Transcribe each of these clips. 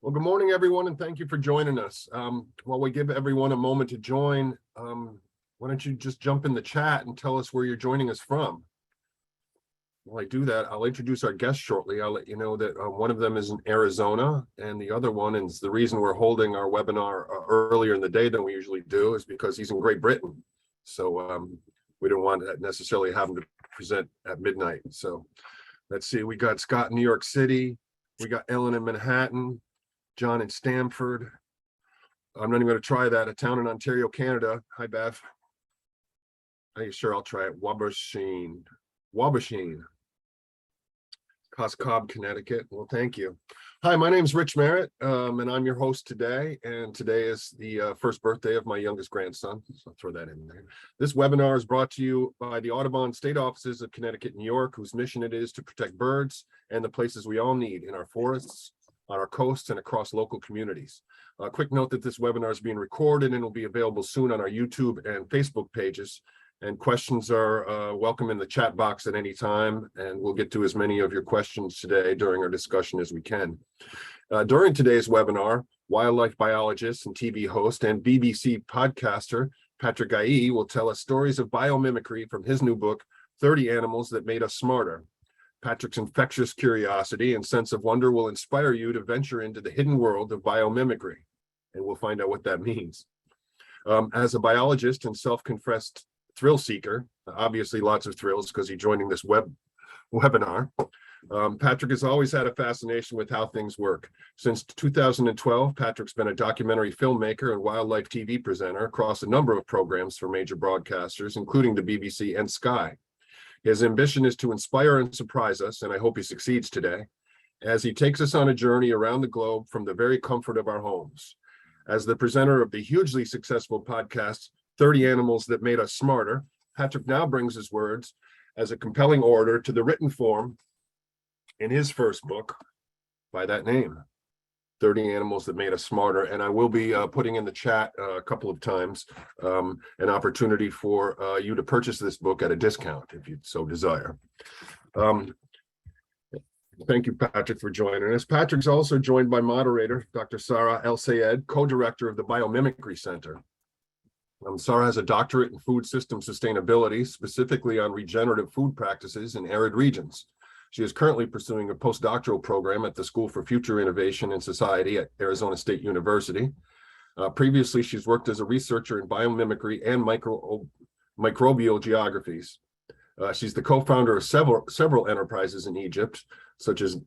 Well, good morning, everyone, and thank you for joining us. While we give everyone a moment to join, why don't you just jump in the chat and tell us where you're joining us from? While I do that, I'll introduce our guests shortly. I'll let you know that one of them is in Arizona, and the other one is the reason we're holding our webinar earlier in the day than we usually do is because he's in Great Britain. So we didn't want to necessarily have him to present at midnight. So let's see, we got Scott in New York City, we got Ellen in Manhattan, John in Stamford. I'm not even going to try that. A town in Ontario, Canada. Hi, Bev. Are you sure? I'll try it. Wabashine. Coscob, Connecticut. Well, thank you. Hi, my name is Rich Merritt, and I'm your host today. And today is the first birthday of my youngest grandson. So I'll throw that in there. This webinar is brought to you by the Audubon State Offices of Connecticut and New York, whose mission it is to protect birds and the places we all need in our forests, on our coasts, and across local communities. A quick note that this webinar is being recorded and will be available soon on our YouTube and Facebook pages. And questions are welcome in the chat box at any time, and we'll get to as many of your questions today during our discussion as we can. During today's webinar, wildlife biologist and TV host and BBC podcaster Patrick Guy will tell us stories of biomimicry from his new book, 30 Animals That Made Us Smarter. Patrick's infectious curiosity and sense of wonder will inspire you to venture into the hidden world of biomimicry, and we'll find out what that means. As a biologist and self-confessed thrill seeker, obviously lots of thrills because he's joining this webinar, Patrick has always had a fascination with how things work. Since 2012, Patrick's been a documentary filmmaker and wildlife TV presenter across a number of programs for major broadcasters, including the BBC and Sky. His ambition is to inspire and surprise us, and I hope he succeeds today, as he takes us on a journey around the globe from the very comfort of our homes. As the presenter of the hugely successful podcast, 30 Animals That Made Us Smarter, Patrick now brings his words as a compelling order to the written form in his first book by that name, 30 Animals That Made Us Smarter. And I will be putting in the chat a couple of times an opportunity for you to purchase this book at a discount if you so desire. Thank you, Patrick, for joining us. Patrick's also joined by moderator, Dr. Sarah El-Sayed, co-director of the Biomimicry Center. Sarah has a doctorate in food system sustainability, specifically on regenerative food practices in arid regions. She is currently pursuing a postdoctoral program at the School for Future Innovation in Society at Arizona State University. Previously, she's worked as a researcher in biomimicry and microbial geographies. She's the co-founder of several enterprises in Egypt, such as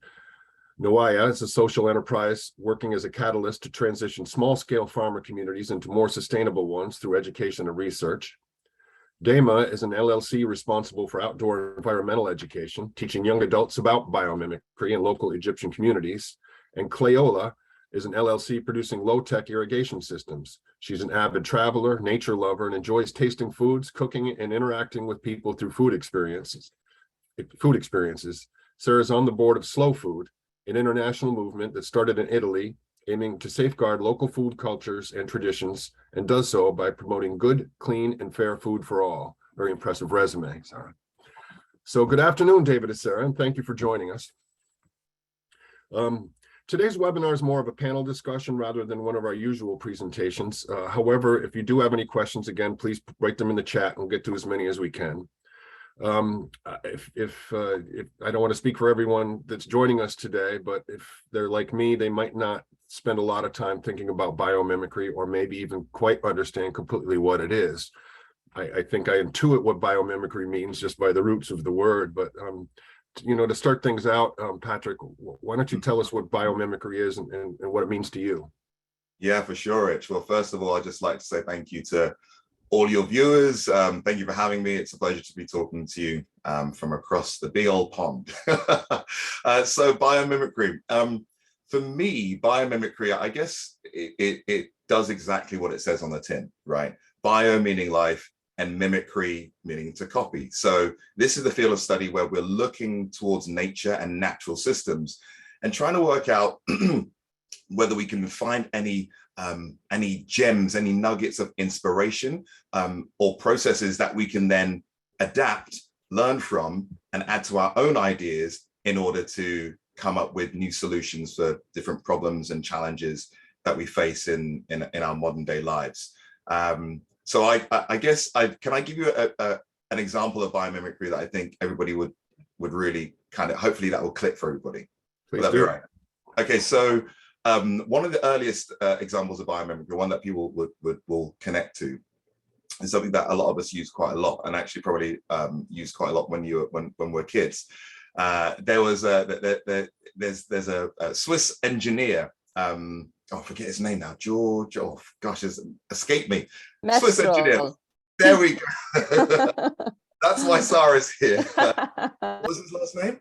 Noaya. It's a social enterprise working as a catalyst to transition small-scale farmer communities into more sustainable ones through education and research. DEMA is an LLC responsible for outdoor environmental education, teaching young adults about biomimicry in local Egyptian communities. And Clayola is an LLC producing low-tech irrigation systems. She's an avid traveler, nature lover, and enjoys tasting foods, cooking, and interacting with people through food experiences. Sarah's on the board of Slow Food, an international movement that started in Italy, aiming to safeguard local food cultures and traditions, and does so by promoting good, clean, and fair food for all. Very impressive resume, Sarah. So good afternoon, David and Sarah, and thank you for joining us. Today's webinar is more of a panel discussion rather than one of our usual presentations. However, if you do have any questions, again, please write them in the chat and we'll get to as many as we can. If I don't want to speak for everyone that's joining us today, but if they're like me, they might not spend a lot of time thinking about biomimicry or maybe even quite understand completely what it is. I think I intuit what biomimicry means just by the roots of the word, but to start things out, Patrick, why don't you tell us what biomimicry is and what it means to you? Yeah, for sure, Rich. Well, first of all, I'd just like to say thank you to all your viewers. Thank you for having me. It's a pleasure to be talking to you from across the big old pond. So biomimicry. For me, biomimicry, I guess it does exactly what it says on the tin, right? Bio meaning life and mimicry meaning to copy. So this is the field of study where we're looking towards nature and natural systems and trying to work out whether we can find any gems, any nuggets of inspiration or processes that we can then adapt, learn from, and add to our own ideas in order to come up with new solutions for different problems and challenges that we face in our modern day lives. So I guess can I give you an example of biomimicry that I think everybody would really kind of, hopefully that will click for everybody. Will that be right? Okay, so one of the earliest examples of biomimicry, one that people will connect to, is something that a lot of us use quite a lot, and actually probably used quite a lot when we're kids. There's a Swiss engineer. I forget his name now. George. Oh gosh, it's escaped me. Mestral. Swiss engineer. There we go. That's why Sarah's here. What was his last name?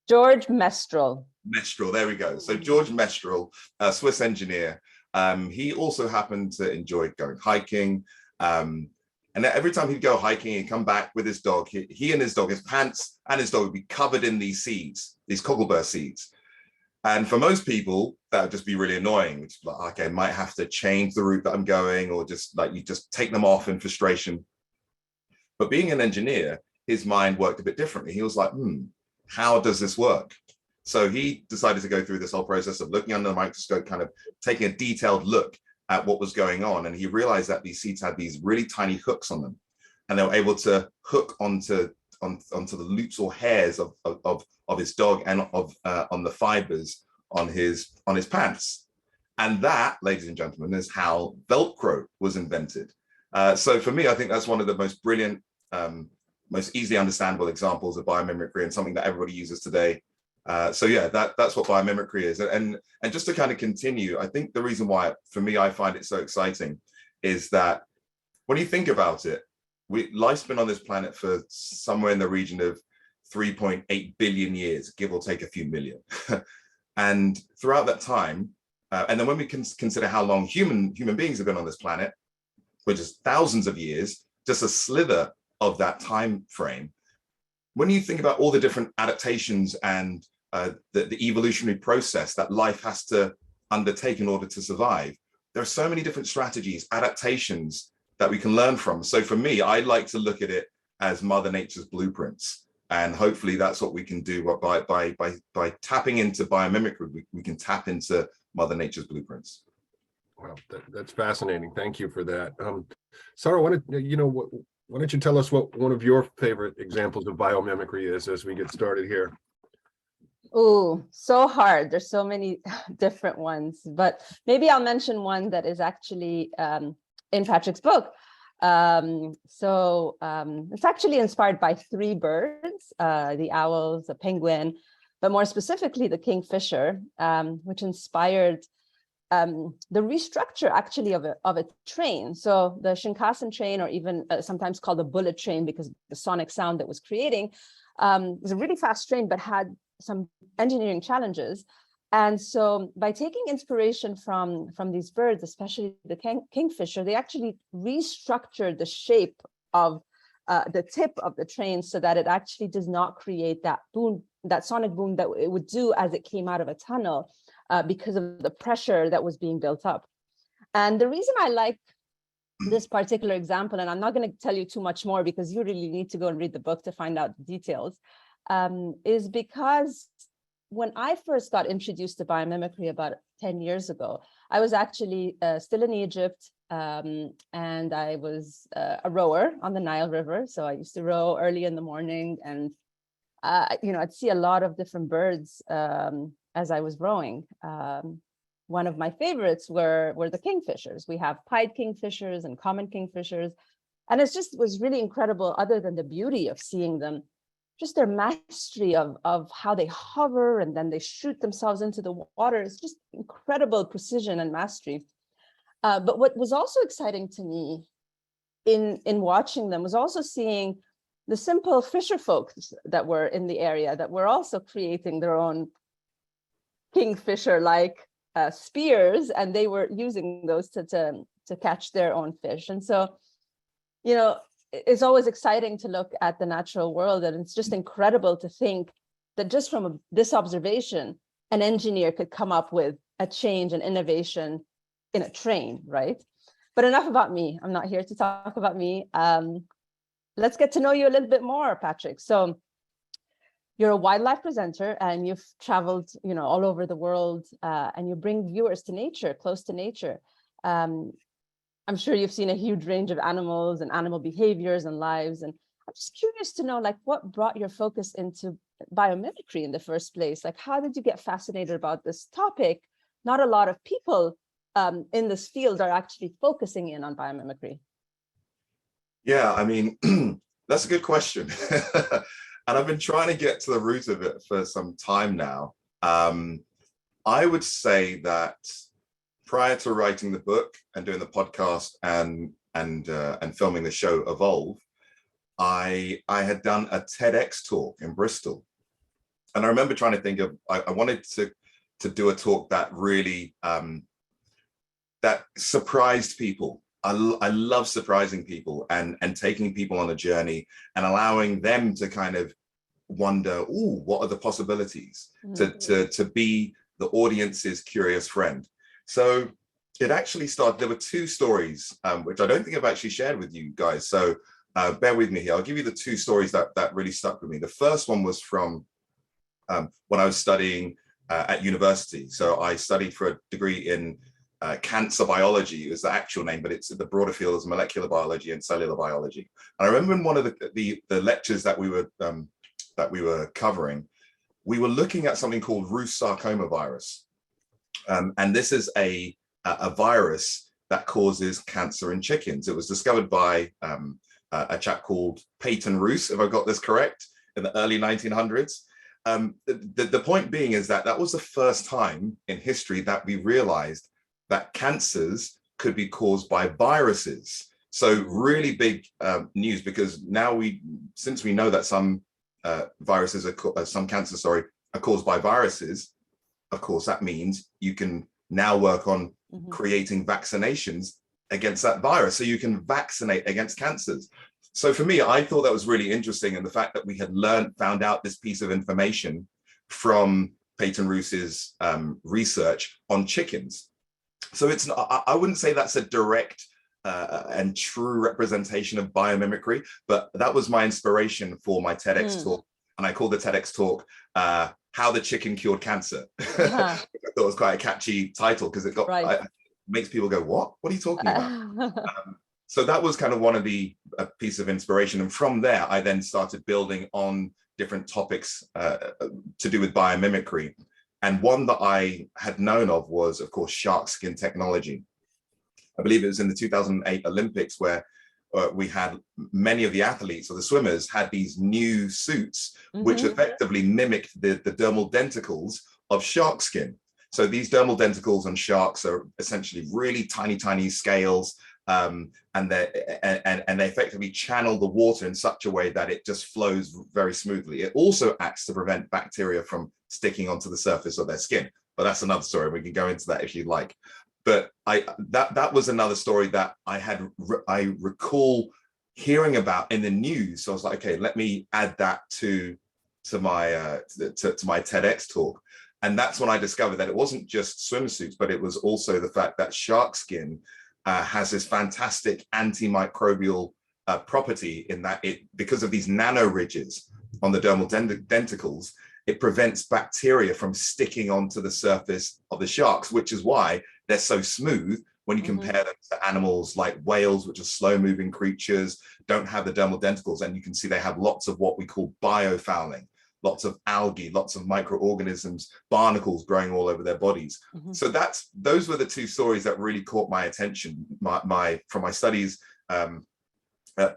George Mestral. Mestral. There we go. So George Mestral, a Swiss engineer. He also happened to enjoy going hiking. And every time he'd go hiking, he'd come back with his dog. He and his dog, his pants and his dog would be covered in these seeds, these cocklebur seeds. And for most people, that would just be really annoying. It's like, okay, I might have to change the route that I'm going, or just like you just take them off in frustration. But being an engineer, his mind worked a bit differently. He was like, how does this work? So he decided to go through this whole process of looking under the microscope, kind of taking a detailed look at what was going on. And he realized that these seeds had these really tiny hooks on them, and they were able to hook onto the loops or hairs of his dog and on the fibers on his pants. And that, ladies and gentlemen, is how Velcro was invented. So for me, I think that's one of the most brilliant, most easily understandable examples of biomimicry, and something that everybody uses today. So yeah, that's what biomimicry is. And just to kind of continue, I think the reason why, for me, I find it so exciting is that when you think about it, life's been on this planet for somewhere in the region of 3.8 billion years, give or take a few million. And throughout that time, and then when we consider how long human beings have been on this planet, which is thousands of years, just a slither of that time frame. When you think about all the different adaptations and the evolutionary process that life has to undertake in order to survive, there are so many different strategies, adaptations that we can learn from. So for me, I like to look at it as Mother Nature's blueprints. And hopefully that's what we can do by tapping into biomimicry. We can tap into Mother Nature's blueprints. Wow, that's fascinating. Thank you for that. Sarah, why don't you tell us what one of your favorite examples of biomimicry is as we get started here? Oh, so hard. There's so many different ones, but maybe I'll mention one that is actually in Patrick's book. It's actually inspired by three birds, the owls, the penguin, but more specifically the kingfisher, which inspired the restructure actually of a train. So the Shinkansen train, or even sometimes called the bullet train, because the sonic sound that was creating, was a really fast train, but had some engineering challenges. And so by taking inspiration from these birds, especially the kingfisher, they actually restructured the shape of the tip of the train so that it actually does not create that boom, that sonic boom that it would do as it came out of a tunnel, because of the pressure that was being built up. And the reason I like this particular example, and I'm not going to tell you too much more because you really need to go and read the book to find out the details, is because when I first got introduced to biomimicry about 10 years ago, I was actually still in Egypt, and I was a rower on the Nile River. So I used to row early in the morning, and I'd see a lot of different birds as I was rowing. One of my favorites were the kingfishers. We have pied kingfishers and common kingfishers, and it just was really incredible. Other than the beauty of seeing them, just their mastery of how they hover and then they shoot themselves into the water. It's just incredible precision and mastery. But what was also exciting to me in watching them was also seeing the simple fisher folks that were in the area that were also creating their own kingfisher-like spears, and they were using those to catch their own fish. And so, it's always exciting to look at the natural world, and it's just incredible to think that just from this observation, an engineer could come up with a change and innovation in a train, right? But enough about me. I'm not here to talk about me. Let's get to know you a little bit more, Patrick. So you're a wildlife presenter and you've traveled, all over the world, and you bring viewers to nature, close to nature. I'm sure you've seen a huge range of animals and animal behaviors and lives. And I'm just curious to know, like, what brought your focus into biomimicry in the first place? Like, how did you get fascinated about this topic? Not a lot of people in this field are actually focusing in on biomimicry. Yeah, I mean, that's a good question. And I've been trying to get to the root of it for some time now. I would say that prior to writing the book and doing the podcast and filming the show Evolve, I had done a TEDx talk in Bristol. And I remember trying to think of, I wanted to do a talk that really, that surprised people. I love surprising people and taking people on a journey and allowing them to kind of wonder, ooh, what are the possibilities, to be the audience's curious friend. So it actually started, there were two stories, which I don't think I've actually shared with you guys. So bear with me here. I'll give you the two stories that really stuck with me. The first one was from when I was studying at university. So I studied for a degree in cancer biology is the actual name, but it's the broader field is molecular biology and cellular biology. And I remember in one of the lectures that we were covering, we were looking at something called Rous sarcoma virus. And this is a virus that causes cancer in chickens. It was discovered by a chap called Peyton Rous, if I got this correct, in the early 1900s. The point being is that was the first time in history that we realized that cancers could be caused by viruses. So really big news, because now since we know that some viruses some cancers, are caused by viruses, of course, that means you can now work on creating vaccinations against that virus. So you can vaccinate against cancers. So for me, I thought that was really interesting. And the fact that we had found out this piece of information from Peyton Rous's research on chickens. So it's I wouldn't say that's a direct and true representation of biomimicry, but that was my inspiration for my TEDx talk. And I called the TEDx talk, How the Chicken Cured Cancer. I thought it was quite a catchy title because it makes people go, what are you talking about? So that was kind of one of a piece of inspiration. And from there, I then started building on different topics to do with biomimicry. And one that I had known of was, of course, shark skin technology. I believe it was in the 2008 Olympics where we had many of the athletes or the swimmers had these new suits, which effectively mimicked the dermal denticles of shark skin. So these dermal denticles on sharks are essentially really tiny, tiny scales. And they effectively channel the water in such a way that it just flows very smoothly. It also acts to prevent bacteria from sticking onto the surface of their skin. But that's another story. We can go into that if you like. But that was another story that I recall hearing about in the news. So I was like, okay, let me add that to my TEDx talk. And that's when I discovered that it wasn't just swimsuits, but it was also the fact that shark skin has this fantastic antimicrobial property in that because of these nano ridges on the dermal denticles, it prevents bacteria from sticking onto the surface of the sharks, which is why they're so smooth when you compare them to animals like whales, which are slow moving creatures, don't have the dermal denticles. And you can see they have lots of what we call biofouling, lots of algae, lots of microorganisms, barnacles growing all over their bodies. So those were the two stories that really caught my attention from my studies,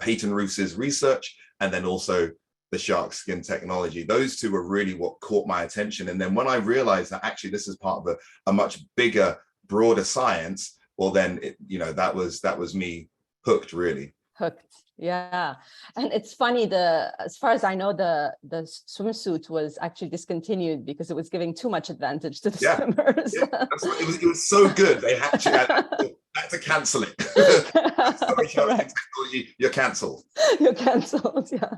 Peyton Rous's research, and then also the shark skin technology. Those two were really what caught my attention. And then when I realized that actually this is part of a much bigger, broader science, well then, that was me hooked, really. Hooked. Yeah. And it's funny, as far as I know, the swimsuit was actually discontinued because it was giving too much advantage to the swimmers. It was so good. They actually had to cancel it. Sorry, technology, you're cancelled. You're cancelled, yeah.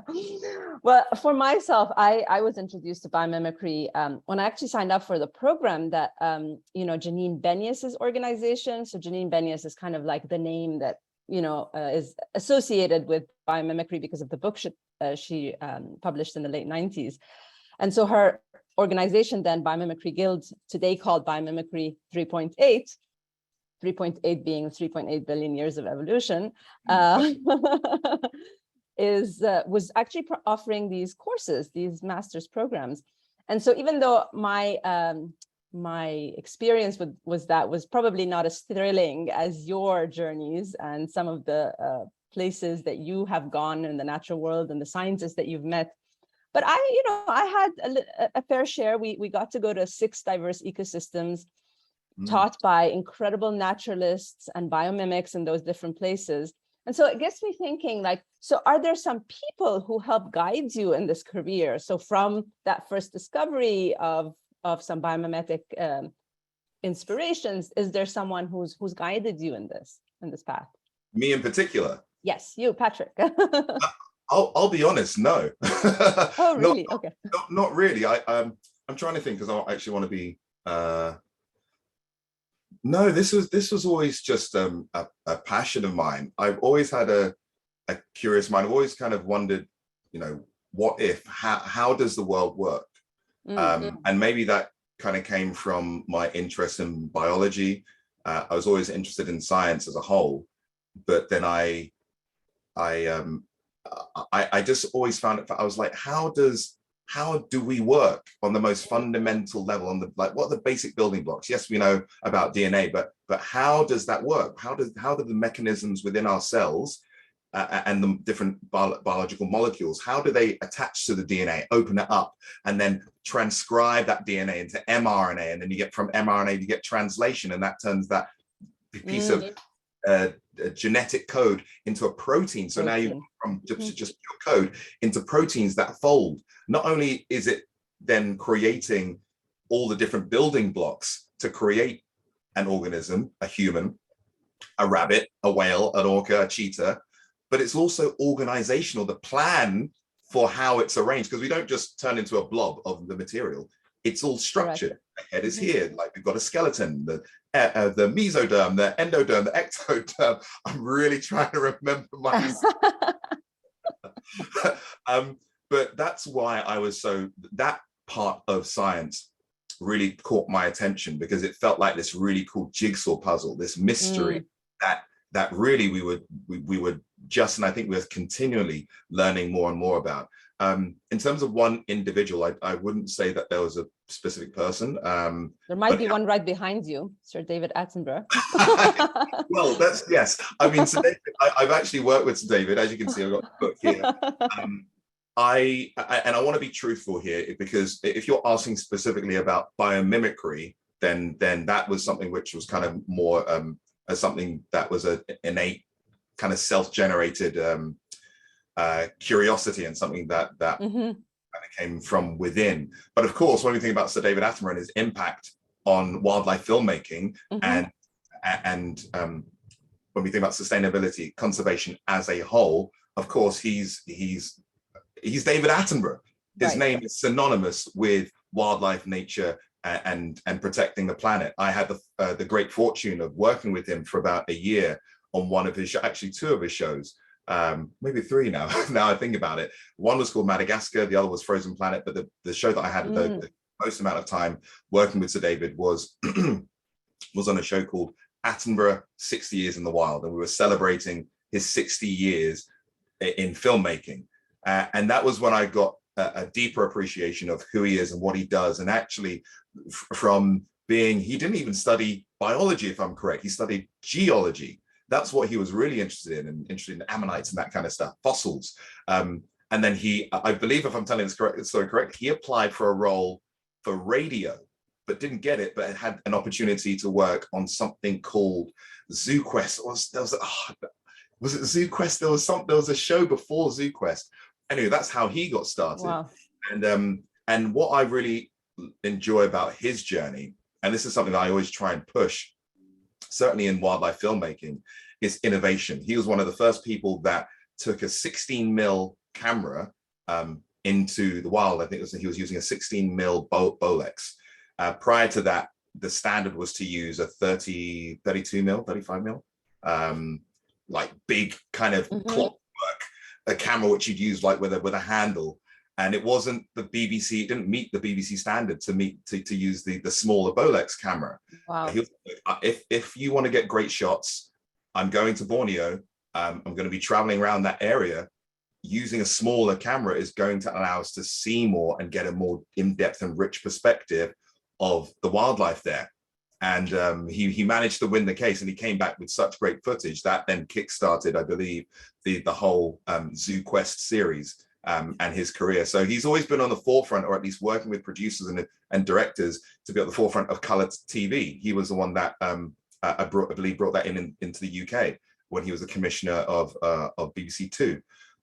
Well, for myself, I was introduced to biomimicry when I actually signed up for the program that, Janine Benyus's organization. So Janine Benyus is kind of like the name that is associated with biomimicry because of the book she published in the late 90s. And so her organization then, Biomimicry Guild, today called Biomimicry 3.8, 3.8 being 3.8 billion years of evolution, was actually offering these courses, these master's programs. And so even though my experience was probably not as thrilling as your journeys and some of the places that you have gone in the natural world and the scientists that you've met, but I had a fair share. We got to go to 6 diverse ecosystems taught by incredible naturalists and biomimics in those different places. And so it gets me thinking, like, so are there some people who help guide you in this career? So from that first discovery of some biomimetic inspirations, is there someone who's guided you in this path? Me in particular? Yes, you, Patrick. I'll be honest, no. Oh, really? Okay. Not really. I'm trying to think, because I actually want to be. No, this was always just a passion of mine. I've always had a curious mind. I've always kind of wondered, what if? How does the world work? And maybe that kind of came from my interest in biology. I was always interested in science as a whole, but then I just always found it. I was like, how do we work on the most fundamental level, on the, like, what are the basic building blocks? Yes, we know about DNA, but how does that work? How do the mechanisms within our cells and the different biological molecules, how do they attach to the DNA, open it up, and then transcribe that DNA into mRNA, and then you get from mRNA you get translation, and that turns that piece of genetic code into a protein. So now you from just pure code into proteins that fold. Not only is it then creating all the different building blocks to create an organism, a human, a rabbit, a whale, an orca, a cheetah, but it's also organizational, the plan for how it's arranged, because we don't just turn into a blob of the material. It's all structured. The head is here, like we've got a skeleton, the mesoderm, the endoderm, the ectoderm. I'm really trying to remember myself. But that's why I was that part of science really caught my attention, because it felt like this really cool jigsaw puzzle, this mystery that really we would just, and I think we're continually learning more and more about. In terms of one individual, I wouldn't say that there was a specific person. There might be one right behind you, Sir David Attenborough. Well, yes. I mean, Sir David, I've actually worked with Sir David. As you can see, I've got the book here. I want to be truthful here, because if you're asking specifically about biomimicry, then that was something which was kind of more something that was an innate kind of self-generated curiosity, and something that kind of came from within. But of course, when we think about Sir David Attenborough and his impact on wildlife filmmaking, and when we think about sustainability, conservation as a whole, of course, he's David Attenborough. His name is synonymous with wildlife, nature, and protecting the planet. I had the great fortune of working with him for about a year on one of his, actually 2 of his shows, maybe 3 now. Now I think about it. One was called Madagascar, the other was Frozen Planet. But the show that I had the most amount of time working with Sir David was on a show called Attenborough 60 Years in the Wild, and we were celebrating his 60 years in filmmaking. And that was when I got a deeper appreciation of who he is and what he does. And actually, from being, he didn't even study biology, if I'm correct, he studied geology. That's what he was really interested in ammonites and that kind of stuff, fossils. And then I believe, if I'm telling this correct, he applied for a role for radio, but didn't get it, but had an opportunity to work on something called ZooQuest. Was it ZooQuest? There was a show before ZooQuest. Anyway, that's how he got started. Wow. And what I really enjoy about his journey, and this is something that I always try and push, certainly in wildlife filmmaking, is innovation. He was one of the first people that took a 16mm camera into the wild. I think he was using a 16mm Bolex. Prior to that, the standard was to use a 32mm, 35mm, like big kind of clockwork, a camera which you'd use like with a handle. And it wasn't the BBC, it didn't meet the BBC standard to use the smaller Bolex camera. Wow. He was like, if you want to get great shots, I'm going to Borneo. I'm going to be traveling around that area. Using a smaller camera is going to allow us to see more and get a more in-depth and rich perspective of the wildlife there. And he managed to win the case, and he came back with such great footage that then kickstarted, I believe, the whole Zoo Quest series and his career. So he's always been on the forefront, or at least working with producers and directors to be at the forefront of colored TV. He was the one that I believe brought that into the UK when he was the commissioner of BBC Two,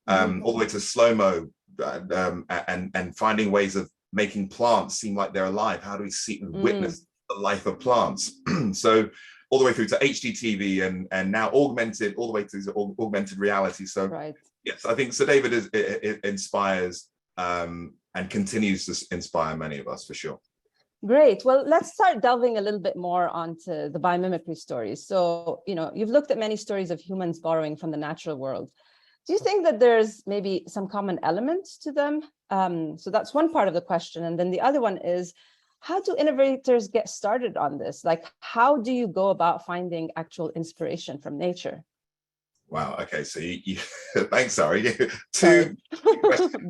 all the way to slow-mo and finding ways of making plants seem like they're alive. How do we see and witness the life of plants? So all the way through to HDTV and now augmented, all the way through to augmented reality. So right. Yes, I think Sir David inspires and continues to inspire many of us, for sure. Great. Well, let's start delving a little bit more onto the biomimicry stories. So, you've looked at many stories of humans borrowing from the natural world. Do you think that there's maybe some common elements to them? So that's one part of the question. And then the other one is, how do innovators get started on this? Like, how do you go about finding actual inspiration from nature? Wow. Okay. So you thanks, Sorry. Two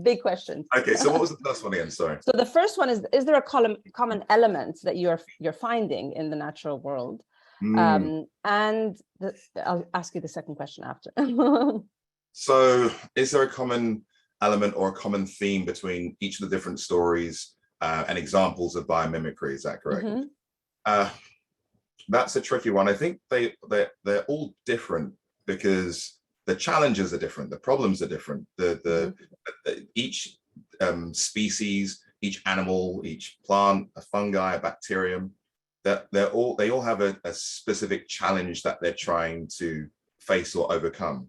big questions. Okay. So what was the first one again? Sorry. So the first one is there a common element that you're finding in the natural world? And I'll ask you the second question after. So is there a common element or a common theme between each of the different stories and examples of biomimicry? Is that correct? That's a tricky one. I think they're all different, because the challenges are different, the problems are different. Each species, each animal, each plant, a fungi, a bacterium, they all have a specific challenge that they're trying to face or overcome.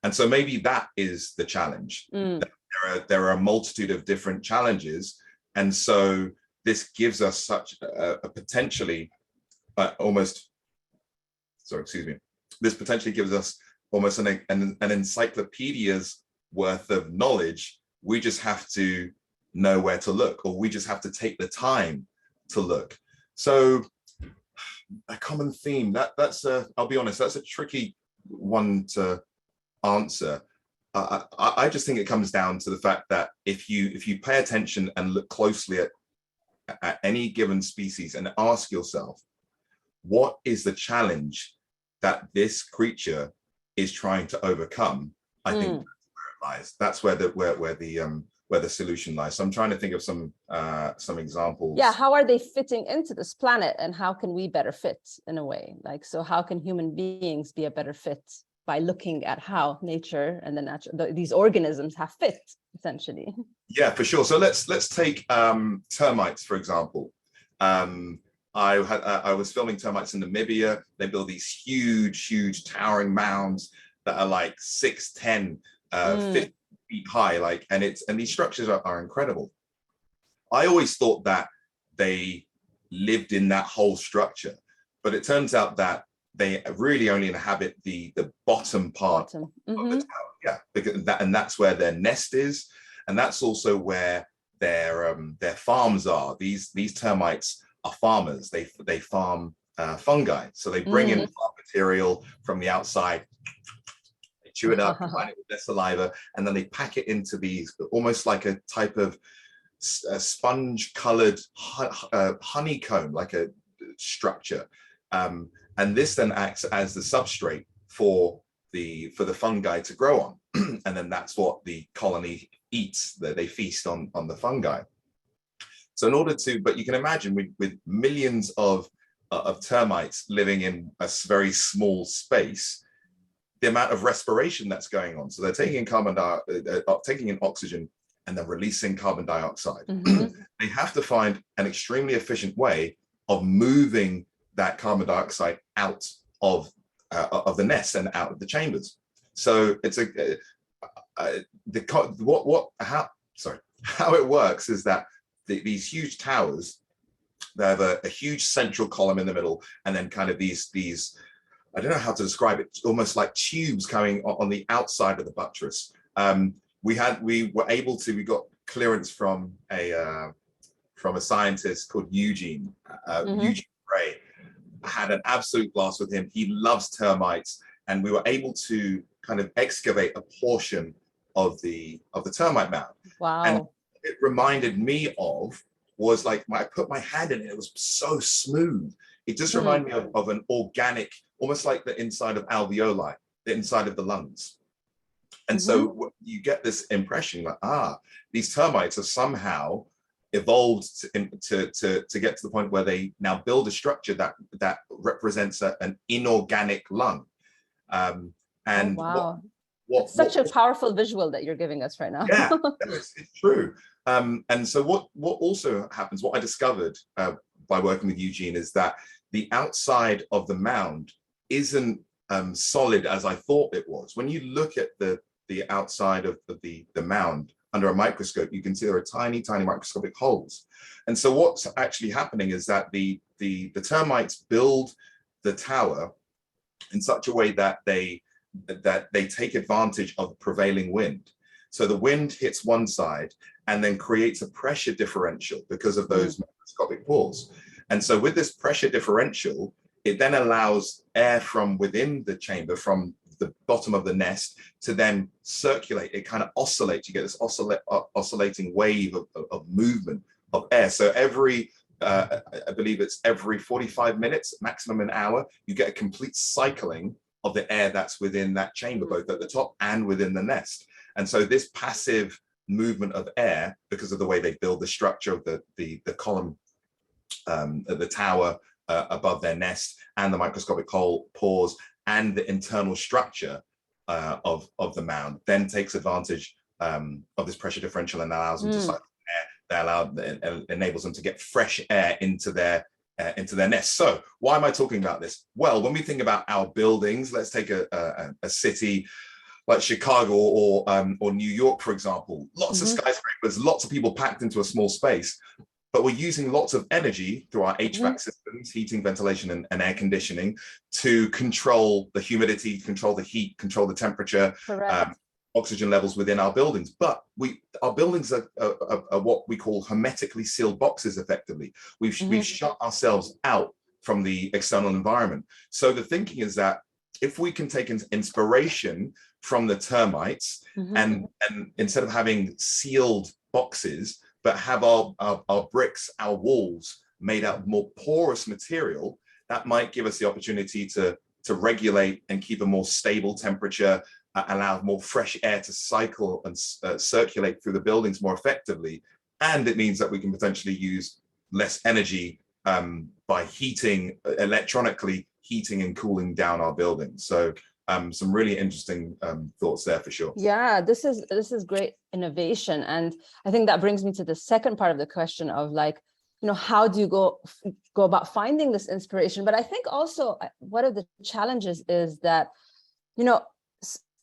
And so maybe that is the challenge. There are a multitude of different challenges, and so this gives us such a potentially this potentially gives us almost an encyclopedia's worth of knowledge. We just have to know where to look, or we just have to take the time to look. So a common theme, that's I'll be honest, that's a tricky one to answer. I just think it comes down to the fact that if you pay attention and look closely at any given species and ask yourself, what is the challenge that this creature is trying to overcome? I think that's where it lies. That's where the solution lies. So I'm trying to think of some examples. Yeah, how are they fitting into this planet, and how can we better fit in a way? Like, so how can human beings be a better fit by looking at how nature and these organisms have fit, essentially? Yeah, for sure. So let's take termites, for example. I was filming termites in Namibia. They build these huge towering mounds that are like 6, 10, 50 feet high, and these structures are incredible. I always thought that they lived in that whole structure, but it turns out that they really only inhabit the bottom part of the tower. Yeah, because that's where their nest is, and that's also where their farms are. These termites are farmers. They farm fungi, so they bring in farm material from the outside, they chew it up, combine it with their saliva, and then they pack it into these almost like a type of sponge-colored honeycomb, like a structure, and this then acts as the substrate for the fungi to grow on, and then that's what the colony eats. They feast on the fungi. So in order to, but you can imagine with millions of termites living in a very small space, the amount of respiration that's going on. So they're taking in taking in oxygen and then releasing carbon dioxide. They have to find an extremely efficient way of moving that carbon dioxide out of the nest and out of the chambers. So it's how it works is that these huge towers, they have a huge central column in the middle, and then kind of these I don't know how to describe it, almost like tubes coming on the outside of the buttress. We got clearance from a scientist called Eugene. Eugene Gray. I had an absolute blast with him. He loves termites, and we were able to kind of excavate a portion of the termite mound. Wow. And it reminded me of was like when I put my hand in it, it was so smooth. It just reminded me of an organic, almost like the inside of alveoli, the inside of the lungs. And so you get this impression like, these termites are somehow evolved to get to the point where they now build a structure that represents an inorganic lung. And wow. Such a powerful visual that you're giving us right now. Yeah, it's true. And so what also happens, what I discovered by working with Eugene, is that the outside of the mound isn't solid as I thought it was. When you look at the outside of the mound under a microscope, you can see there are tiny, tiny microscopic holes. And so what's actually happening is that the termites build the tower in such a way that they take advantage of the prevailing wind. So the wind hits one side and then creates a pressure differential because of those microscopic pores. And so with this pressure differential, it then allows air from within the chamber, from the bottom of the nest, to then circulate. It kind of oscillates. You get this oscillating wave of movement of air. So every, I believe it's every 45 minutes, maximum an hour, you get a complete cycling of the air that's within that chamber, both at the top and within the nest. And so this passive movement of air, because of the way they build the structure of the column, the tower above their nest, and the microscopic hole pores, and the internal structure of the mound, then takes advantage of this pressure differential and allows them to cycle air. Enables them to get fresh air into their nest. So why am I talking about this? Well, when we think about our buildings, let's take a city like Chicago or New York, for example. Lots of skyscrapers, lots of people packed into a small space, but we're using lots of energy through our HVAC systems, heating, ventilation, and air conditioning, to control the humidity, control the heat, control the temperature, oxygen levels within our buildings. But our buildings are what we call hermetically sealed boxes, effectively. We've shut ourselves out from the external environment. So the thinking is that if we can take inspiration from the termites and instead of having sealed boxes, but have our bricks, our walls made out of more porous material, that might give us the opportunity to regulate and keep a more stable temperature, allow more fresh air to cycle and circulate through the buildings more effectively. And it means that we can potentially use less energy by electronically heating and cooling down our buildings. So some really interesting thoughts there for sure. Yeah, this is great innovation. And I think that brings me to the second part of the question of, like, how do you go about finding this inspiration? But I think also one of the challenges is that,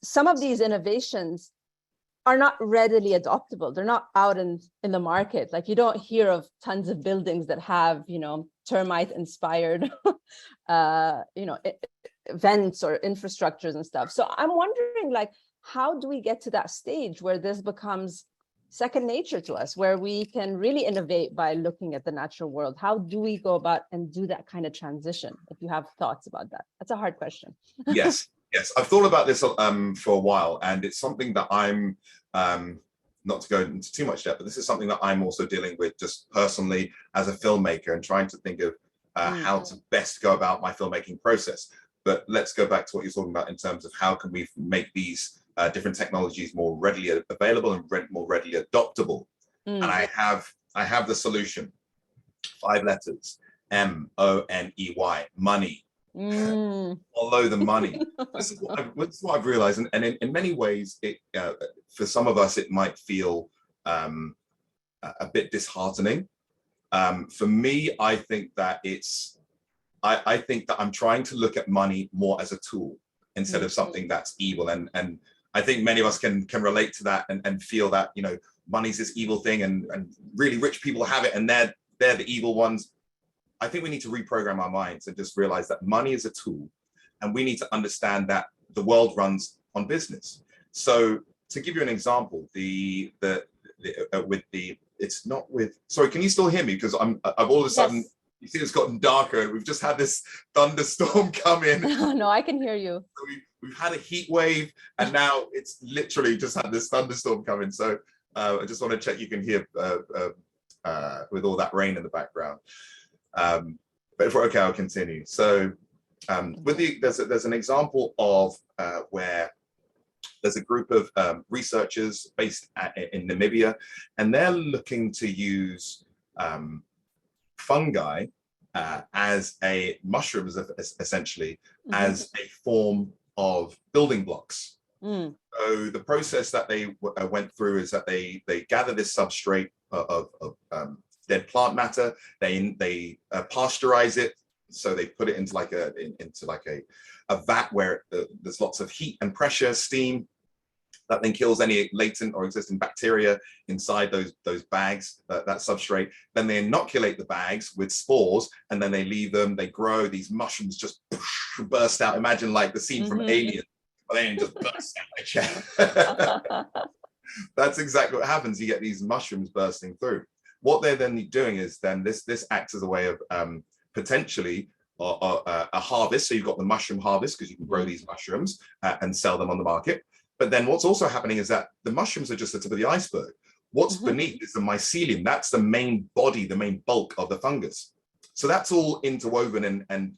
some of these innovations are not readily adoptable. They're not out in the market. Like, you don't hear of tons of buildings that have, termite inspired, vents or infrastructures and stuff. So I'm wondering, like, how do we get to that stage where this becomes second nature to us, where we can really innovate by looking at the natural world? How do we go about and do that kind of transition? If you have thoughts about that, that's a hard question. Yes, I've thought about this for a while, and it's something that I'm not to go into too much depth, but this is something that I'm also dealing with just personally as a filmmaker, and trying to think of how to best go about my filmmaking process. But let's go back to what you're talking about in terms of how can we make these different technologies more readily available and more readily adoptable. And I have the solution. 5 letters, MONEY, money. Follow the money. This is what I've realized, and in many ways, it for some of us it might feel a bit disheartening. For me, I think that I think that I'm trying to look at money more as a tool instead of something that's evil. And I think many of us can relate to that and feel that, money's this evil thing, and really rich people have it and they're the evil ones. I think we need to reprogram our minds and just realize that money is a tool, and we need to understand that the world runs on business. So to give you an example, it's not with, sorry, can you still hear me? Because I've all of a sudden, Yes. you see it's gotten darker. We've just had this thunderstorm come in. No, I can hear you. So we've had a heat wave, and now it's literally just had this thunderstorm come in. So I just want to check you can hear with all that rain in the background. But if we're okay, I'll continue. So there's an example of where there's a group of researchers based in Namibia, and they're looking to use fungi as mushrooms essentially as a form of building blocks. So the process that they went through is that they gather this substrate of dead plant matter. They pasteurize it, so they put it into like a vat where there's lots of heat and pressure, steam, that then kills any latent or existing bacteria inside those bags, that substrate. Then they inoculate the bags with spores, and then they leave them, they grow, these mushrooms just burst out. Imagine like the scene from Alien, but they just burst out like that. That's exactly what happens. You get these mushrooms bursting through. What they're then doing is then this acts as a way of potentially a harvest. So you've got the mushroom harvest, because you can grow these mushrooms and sell them on the market. But then what's also happening is that the mushrooms are just the tip of the iceberg. What's beneath is the mycelium. That's the main body, the main bulk of the fungus. So that's all interwoven and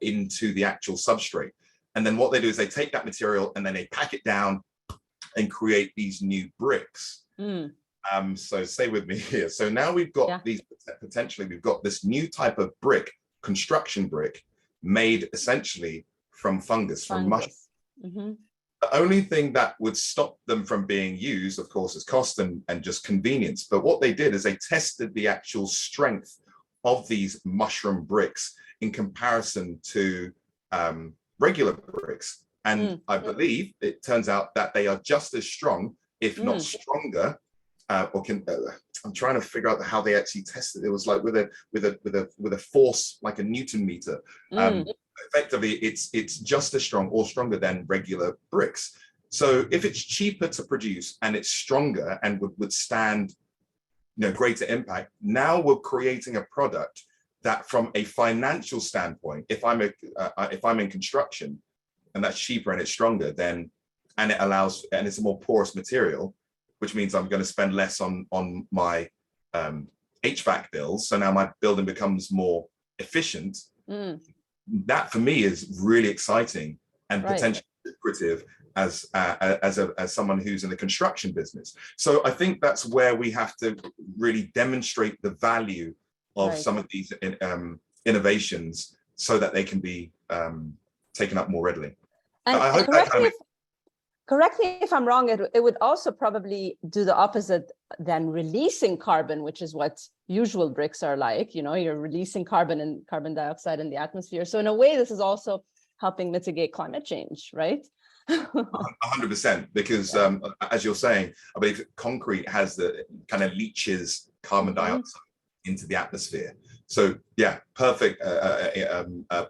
into the actual substrate. And then what they do is they take that material and then they pack it down and create these new bricks. So stay with me here. So now we've got these, potentially we've got this new type of brick, construction brick, made essentially from fungus. From mushroom. The only thing that would stop them from being used, of course, is cost and just convenience. But what they did is they tested the actual strength of these mushroom bricks in comparison to regular bricks. And I believe it turns out that they are just as strong, if not stronger. I'm trying to figure out how they actually tested it. It was like with a force, like a Newton meter. Effectively, it's just as strong or stronger than regular bricks. So if it's cheaper to produce and it's stronger and would withstand, greater impact, now we're creating a product that, from a financial standpoint, if I'm in construction and that's cheaper and it's stronger, then and it's a more porous material, which means I'm going to spend less on my HVAC bills. So now my building becomes more efficient. That for me is really exciting and potentially lucrative as someone who's in the construction business. So I think that's where we have to really demonstrate the value of some of these innovations so that they can be taken up more readily. And correct me if I'm wrong, it would also probably do the opposite than releasing carbon, which is what usual bricks are like. You're releasing carbon and carbon dioxide in the atmosphere. So in a way, this is also helping mitigate climate change, right? 100%, because as you're saying, I believe concrete has the kind of leaches carbon dioxide into the atmosphere. So yeah, perfect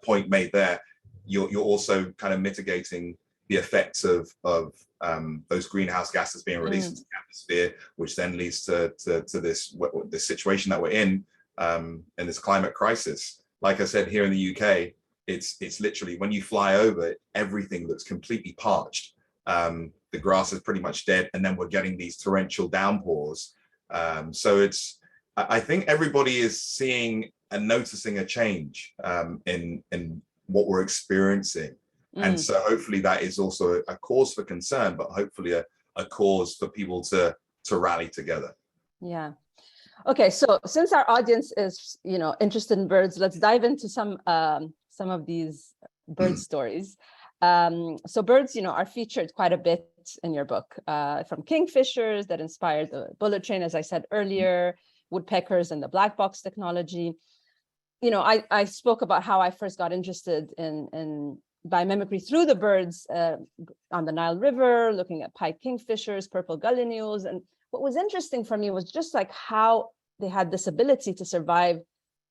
point made there. You're also kind of mitigating the effects of those greenhouse gases being released into the atmosphere, which then leads to this situation that we're in this climate crisis. Like I said, here in the UK, it's literally when you fly over, everything looks completely parched. The grass is pretty much dead, and then we're getting these torrential downpours. So I think everybody is seeing and noticing a change in what we're experiencing. And so hopefully that is also a cause for concern, but hopefully a cause for people to rally together. Yeah. Okay. So since our audience is, interested in birds, let's dive into some of these bird stories. So birds, are featured quite a bit in your book, from kingfishers that inspired the bullet train, as I said earlier, woodpeckers and the black box technology. I spoke about how I first got interested in biomimicry through the birds on the Nile River, looking at pied kingfishers, purple gallinules. And what was interesting for me was just like how they had this ability to survive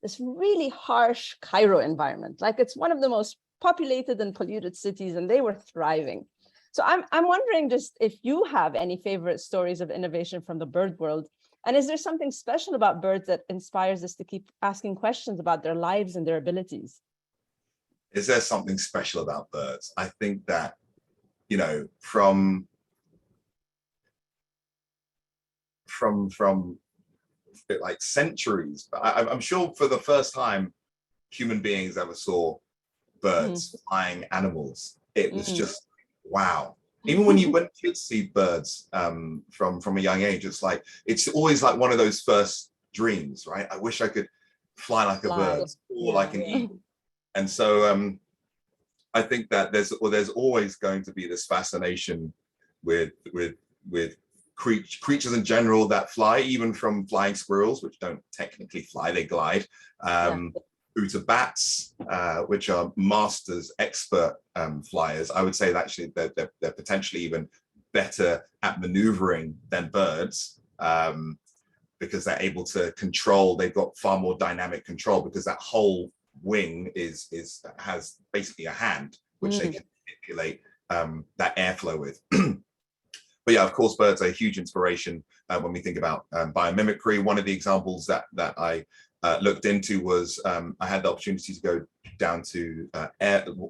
this really harsh Cairo environment. Like it's one of the most populated and polluted cities, and they were thriving. So I'm wondering just if you have any favorite stories of innovation from the bird world. And is there something special about birds that inspires us to keep asking questions about their lives and their abilities? Is there something special about birds? I think that, you know, from like centuries, I'm sure for the first time human beings ever saw birds, flying animals, it was just wow. Even when kids see birds from a young age, it's always like one of those first dreams, right? I wish I could fly like a bird or like an eagle. And so I think that there's always going to be this fascination with creatures in general that fly, even from flying squirrels, which don't technically fly, they glide, through to bats, which are masters, expert flyers. I would say that actually they're potentially even better at maneuvering than birds, because they're able to control, they've got far more dynamic control, because that whole wing has basically a hand, which they can manipulate that airflow with. But yeah, of course, birds are a huge inspiration when we think about biomimicry. One of the examples that I looked into was I had the opportunity to go down to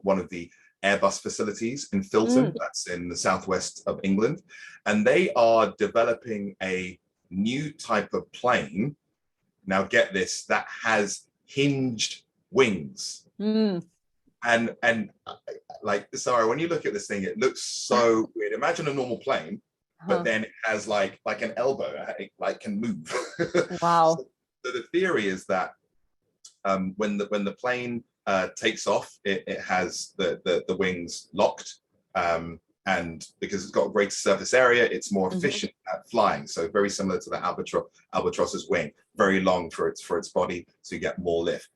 one of the Airbus facilities in Filton, that's in the southwest of England, and they are developing a new type of plane. Now get this, that has hinged wings. And like, sorry, when you look at this thing, it looks so weird. Imagine a normal plane, but then it has like an elbow, it like can move. Wow. So the theory is that when the plane takes off, it has the wings locked, and because it's got a greater surface area, it's more efficient at flying. So very similar to the albatross's wing, very long for its body, so you get more lift.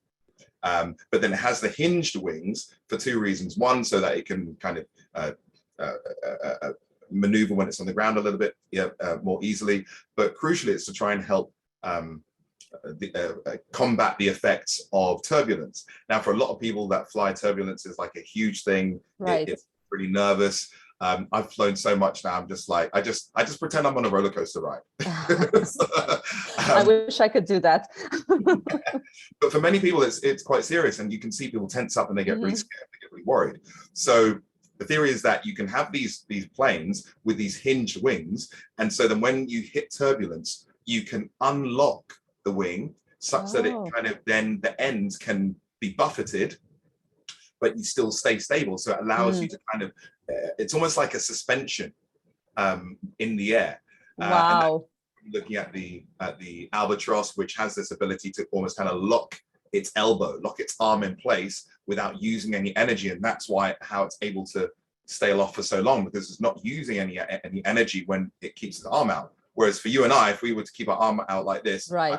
But then it has the hinged wings for two reasons. One, so that it can kind of maneuver when it's on the ground a little bit more easily. But crucially, it's to try and help combat the effects of turbulence. Now, for a lot of people that fly, turbulence is like a huge thing. Right. It's pretty nervous. I've flown so much now. I'm just like, I just pretend I'm on a roller coaster ride. I wish I could do that. But for many people, it's quite serious, and you can see people tense up and they get really scared, they get really worried. So the theory is that you can have these planes with these hinged wings, and so then when you hit turbulence, you can unlock the wing such that it kind of then the ends can be buffeted, but you still stay stable. So it allows you to kind of, it's almost like a suspension in the air. Wow. Looking at the albatross, which has this ability to almost kind of lock its elbow, lock its arm in place without using any energy. And that's how it's able to stay aloft for so long, because it's not using any energy when it keeps its arm out. Whereas for you and I, if we were to keep our arm out like this, right,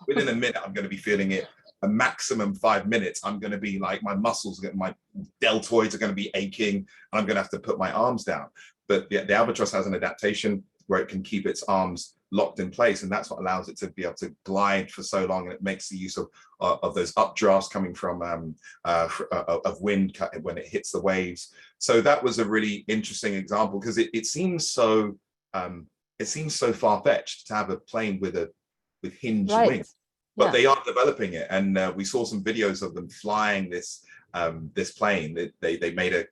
within a minute, I'm going to be feeling it. A maximum 5 minutes, I'm going to be like, my muscles, my deltoids are going to be aching, and I'm going to have to put my arms down. But the albatross has an adaptation where it can keep its arms locked in place, and that's what allows it to be able to glide for so long, and it makes the use of those updrafts coming from of wind when it hits the waves. So that was a really interesting example, because it seems so far-fetched to have a plane with hinged wings, but they are developing it, and we saw some videos of them flying this plane. They made a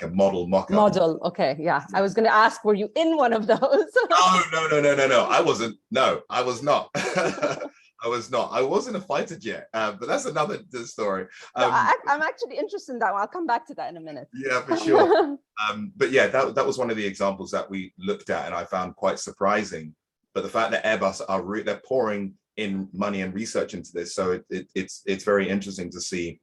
model mock-up. Okay, yeah. I was going to ask, were you in one of those? No. I wasn't. No, I was not. I was not. I wasn't a fighter jet, but that's another story. No, I'm actually interested in that one. I'll come back to that in a minute. Yeah, for sure. But yeah, that was one of the examples that we looked at, and I found quite surprising. But the fact that Airbus they're pouring in money and research into this, so it's very interesting to see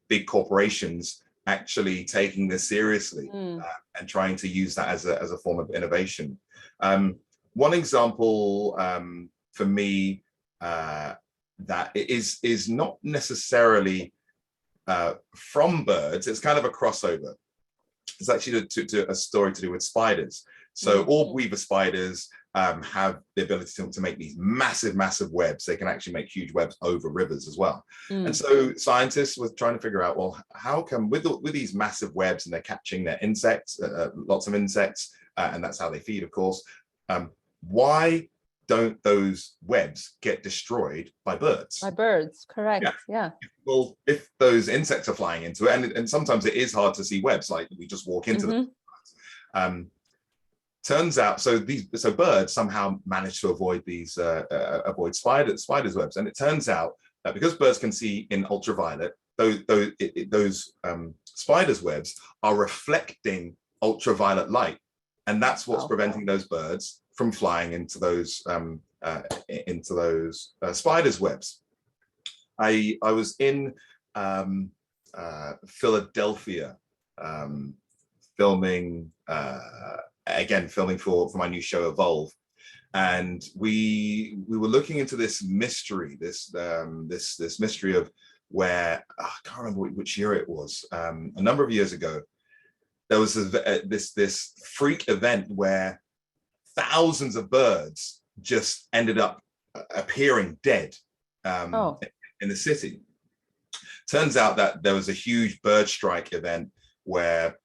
big corporations actually taking this seriously and trying to use that as a form of innovation. One example for me that is not necessarily from birds, it's kind of a crossover. It's actually to a story to do with spiders. So orb weaver spiders have the ability to make these massive webs. They can actually make huge webs over rivers as well. And so scientists were trying to figure out, well, how come with these massive webs, and they're catching their insects, lots of insects, and that's how they feed, of course, why don't those webs get destroyed by birds? By birds, correct. Yeah. Well, if those insects are flying into it, and sometimes it is hard to see webs, like we just walk into them. Turns out, so birds somehow manage to avoid these avoid spiders' webs, and it turns out that because birds can see in ultraviolet, those spiders' webs are reflecting ultraviolet light, and that's what's preventing those birds from flying into those spiders' webs. I was in Philadelphia filming for my new show Evolve, and we were looking into this mystery, this mystery of where I can't remember which year it was. A number of years ago, there was this freak event where thousands of birds just ended up appearing dead in the city. Turns out that there was a huge bird strike event where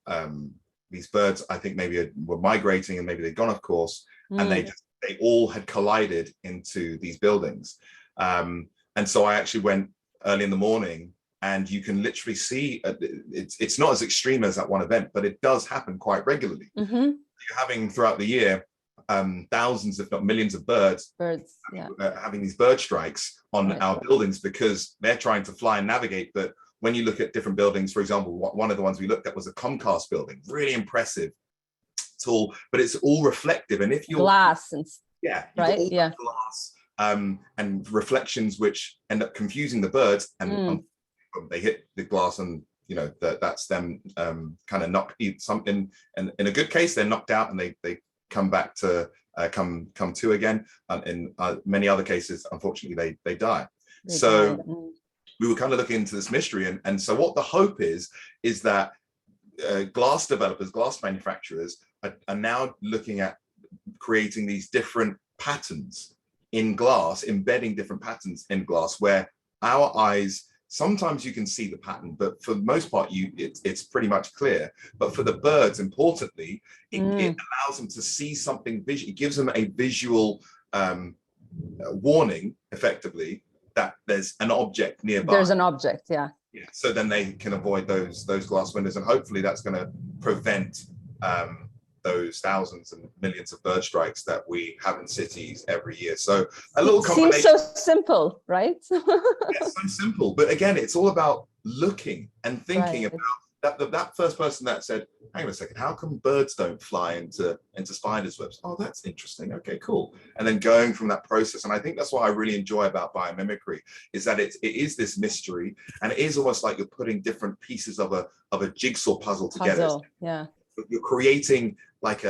these birds, I think maybe were migrating and maybe they'd gone off course, and they all had collided into these buildings. And so I actually went early in the morning, and you can literally see it's not as extreme as that one event, but it does happen quite regularly. You're having throughout the year thousands, if not millions, of birds having these bird strikes on our buildings because they're trying to fly and navigate. But when you look at different buildings, for example, one of the ones we looked at was a Comcast building, really impressive, tall, but it's all reflective. And if you're glass and glass and reflections which end up confusing the birds, and they hit the glass, and you know that's them kind of knocked something. And in a good case, they're knocked out and they come back to come to again. In many other cases, unfortunately, they die. We were kind of looking into this mystery, and so what the hope is that glass developers, glass manufacturers are now looking at creating these different patterns in glass, embedding different patterns in glass, where our eyes, sometimes you can see the pattern, but for the most part, it's pretty much clear. But for the birds, importantly, it allows them to see something visual. It gives them a visual warning, effectively, that there's an object nearby. There's an object, yeah. So then they can avoid those glass windows, and hopefully that's going to prevent those thousands and millions of bird strikes that we have in cities every year. So a little combination. Seems so simple, right? It's so simple, but again, it's all about looking and thinking about that first person that said, hang on a second, how come birds don't fly into spiders' webs? Oh, that's interesting. Okay, cool. And then going from that process. And I think that's what I really enjoy about biomimicry, is that it is this mystery, and it is almost like you're putting different pieces of a jigsaw puzzle together. Yeah. You're creating like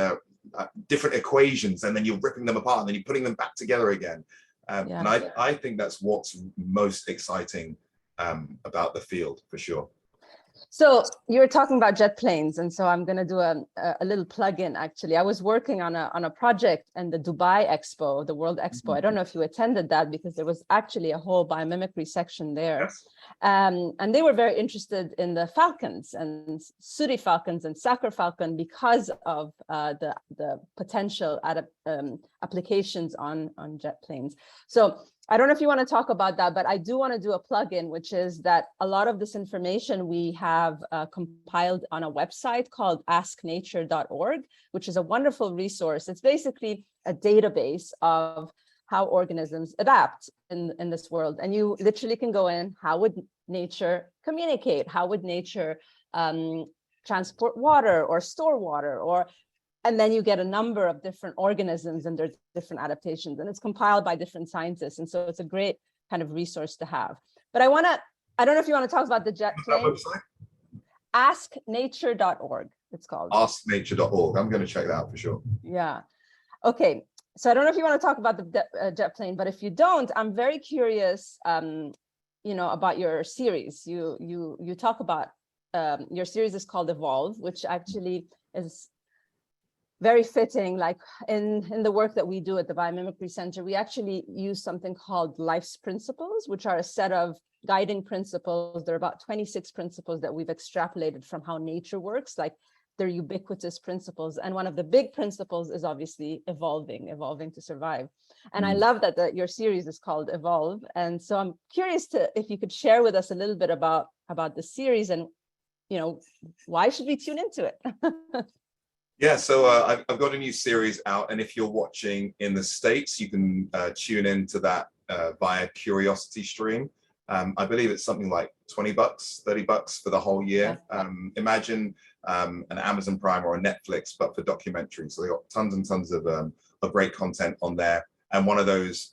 different equations, and then you're ripping them apart, and then you're putting them back together again. And I think that's what's most exciting about the field, for sure. So you're talking about jet planes, and so I'm going to do a little plug-in. Actually, I was working on a project in the Dubai Expo, the World Expo. I don't know if you attended that, because there was actually a whole biomimicry section there. Yes. And they were very interested in the falcons, and sooty falcons and sacker falcon, because of the potential applications on jet planes. So I don't know if you want to talk about that, but I do want to do a plug-in, which is that a lot of this information we have compiled on a website called asknature.org, which is a wonderful resource. It's basically a database of how organisms adapt in this world. And you literally can go in, how would nature communicate? How would nature transport water or store water? And then you get a number of different organisms and their different adaptations, and it's compiled by different scientists. And so it's a great kind of resource to have. But I don't know if you want to talk about the jet plane. Asknature.org, it's called. Asknature.org. I'm going to check that out for sure. Yeah. Okay. So I don't know if you want to talk about the jet plane, but if you don't, I'm very curious, about your series. You talk about, your series is called Evolve, which actually is very fitting, like in the work that we do at the Biomimicry Center, we actually use something called life's principles, which are a set of guiding principles. There are about 26 principles that we've extrapolated from how nature works, like they're ubiquitous principles. And one of the big principles is obviously evolving to survive. And I love that your series is called Evolve. And so I'm curious if you could share with us a little bit about the series and, why should we tune into it? Yeah, so I've got a new series out, and if you're watching in the States, you can tune into that via Curiosity stream. I believe it's something like $20, $30 for the whole year. Imagine an Amazon Prime or a Netflix, but for documentaries. So they got tons and tons of great content on there. And one of those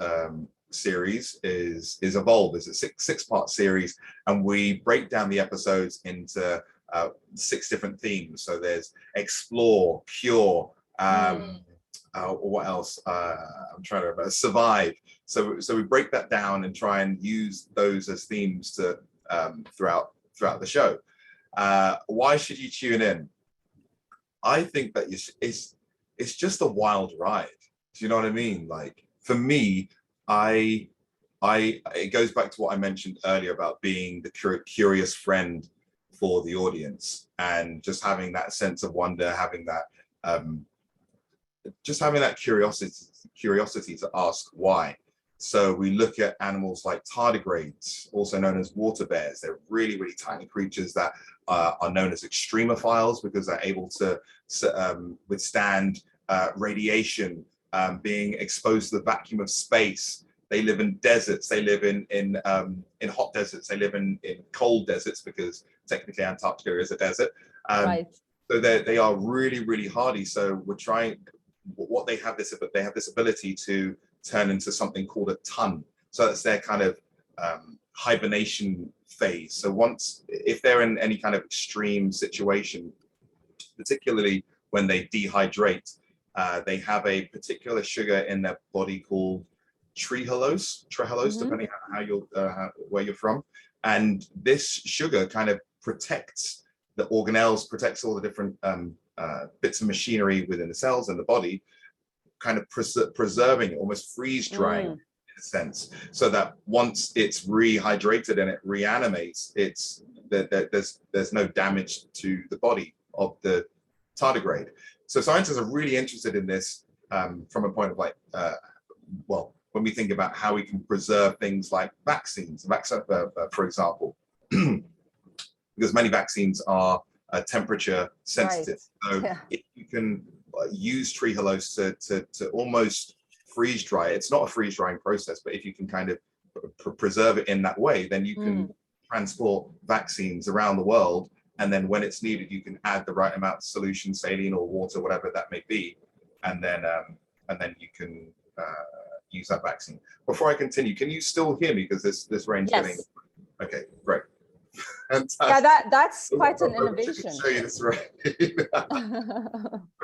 series is Evolve. It's a six-part series, and we break down the episodes into 6 different themes. So there's explore, cure, what else? I'm trying to remember. Survive. So we break that down and try and use those as themes to throughout the show. Why should you tune in? I think that it's just a wild ride. Do you know what I mean? Like for me, it goes back to what I mentioned earlier about being the curious friend for the audience, and just having that sense of wonder, having that curiosity to ask why. So we look at animals like tardigrades, also known as water bears. They're really, really tiny creatures that are known as extremophiles because they're able to withstand radiation, being exposed to the vacuum of space. They live in deserts. They live in hot deserts. They live in cold deserts because technically Antarctica is a desert. Right. So they are really, really hardy. So we're trying. What they have this ability to turn into something called a ton. So that's their kind of hibernation phase. So if they're in any kind of extreme situation, particularly when they dehydrate, they have a particular sugar in their body called trehalose, depending on how you're where you're from. And this sugar kind of protects the organelles, protects all the different bits of machinery within the cells and the body, kind of preserving it, almost freeze drying in a sense, so that once it's rehydrated and it reanimates, there's no damage to the body of the tardigrade. So scientists are really interested in this from a point of like, when we think about how we can preserve things like vaccines, for example, because many vaccines are temperature sensitive. Right. So if you can use trehalose to almost freeze dry, it's not a freeze drying process, but if you can kind of preserve it in that way, then you can transport vaccines around the world. And then when it's needed, you can add the right amount of solution, saline or water, whatever that may be. And then you can use that vaccine. Before I continue, can you still hear me? Because this rain's getting, okay, great. Yeah, that's quite an innovation. Show you this rain.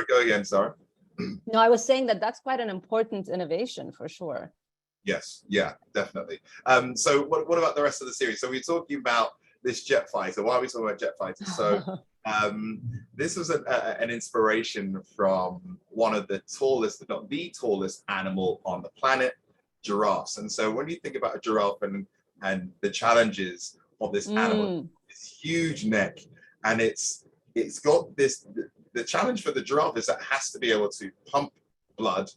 Go again, sorry. No, I was saying that's quite an important innovation for sure. Yes, yeah, definitely. So what about the rest of the series? So we're talking about this jet fighter. Why are we talking about jet fighters? So this was an inspiration from one of the tallest, but not the tallest animal on the planet, giraffes. And so when you think about a giraffe and the challenges of this animal, this huge neck, and it's got this, the challenge for the giraffe is that it has to be able to pump blood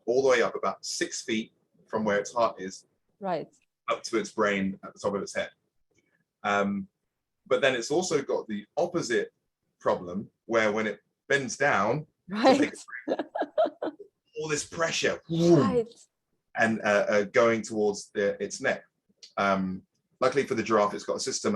all the way up about 6 feet from where its heart is, right, up to its brain at the top of its head. But then it's also got the opposite problem where when it bends down, right, all this pressure, right, and going towards its neck. Luckily for the giraffe, it's got a system